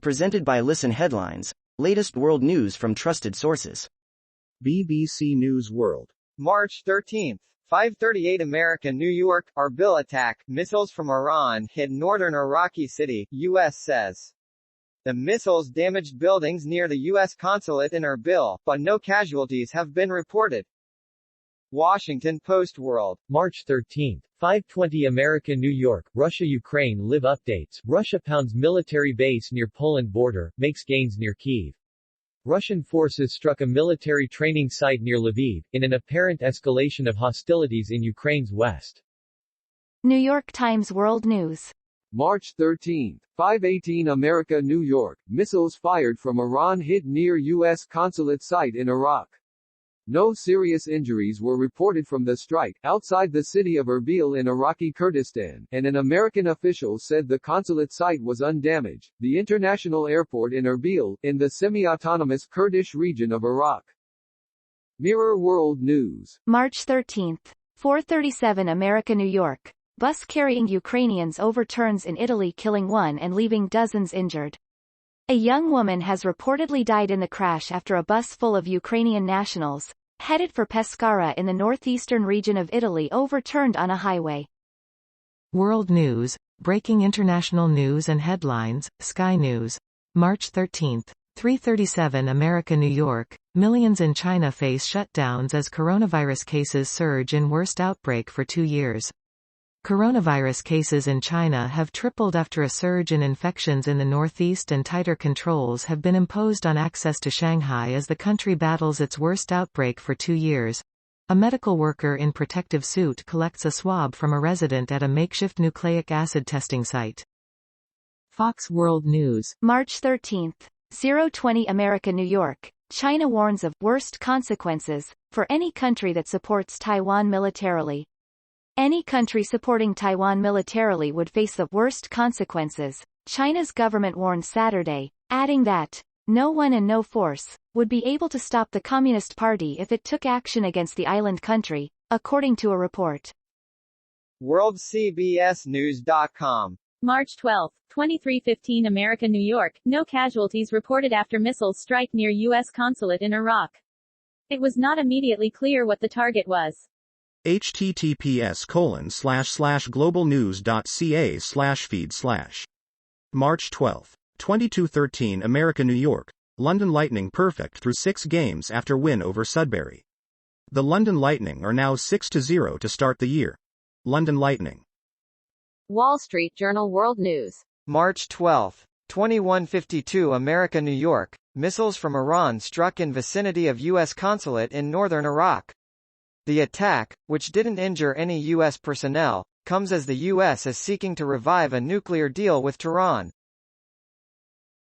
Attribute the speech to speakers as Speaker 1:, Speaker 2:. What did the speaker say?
Speaker 1: Presented by Listen Headlines, latest world news from trusted sources.
Speaker 2: BBC News World.
Speaker 3: March 13th. 5:38 America New York, Irbil attack, missiles from Iran hit northern Iraqi city, U.S. says. The missiles damaged buildings near the U.S. Consulate in Irbil, but no casualties have been reported. Washington Post World.
Speaker 4: March 13th. 5:20 America New York, Russia-Ukraine live updates. Russia pounds military base near Poland border, makes gains near Kyiv. Russian forces struck a military training site near Lviv, in an apparent escalation of hostilities in Ukraine's west.
Speaker 5: New York Times World News.
Speaker 6: March 13, 5:18 America New York, missiles fired from Iran hit near U.S. consulate site in Iraq. No serious injuries were reported from the strike, outside the city of Irbil in Iraqi Kurdistan, and an American official said the consulate site was undamaged. The international airport in Irbil, in the semi-autonomous Kurdish region of Iraq. Mirror World News.
Speaker 5: March 13th. 4:37 America New York. Bus carrying Ukrainians overturns in Italy, killing one and leaving dozens injured. A young woman has reportedly died in the crash after a bus full of Ukrainian nationals, headed for Pescara in the northeastern region of Italy, overturned on a highway.
Speaker 7: World News, breaking international news and headlines, Sky News. March 13, 3:37 America New York, millions in China face shutdowns as coronavirus cases surge in worst outbreak for 2 years. Coronavirus cases in China have tripled after a surge in infections in the northeast, and tighter controls have been imposed on access to Shanghai as the country battles its worst outbreak for 2 years. A medical worker in protective suit collects a swab from a resident at a makeshift nucleic acid testing site. Fox World News.
Speaker 5: March 13th. 0:20 America New York. China warns of worst consequences for any country that supports Taiwan militarily. Any country supporting Taiwan militarily would face the worst consequences, China's government warned Saturday, adding that no one and no force would be able to stop the Communist Party if it took action against the island country, according to a report.
Speaker 3: WorldCBSNews.com.
Speaker 8: March 12, 23:15 America New York, no casualties reported after missiles strike near U.S. consulate in Iraq. It was not immediately clear what the target was.
Speaker 2: https://globalnews.ca/feed/. March 12, 22:13 America New York, London Lightning perfect through 6 games after win over Sudbury. The London Lightning are now 6-0 to start the year. London Lightning.
Speaker 9: Wall Street Journal World News.
Speaker 3: March 12, 21:52 America New York, missiles from Iran struck in vicinity of U.S. consulate in northern Iraq. The attack, which didn't injure any U.S. personnel, comes as the U.S. is seeking to revive a nuclear deal with Tehran.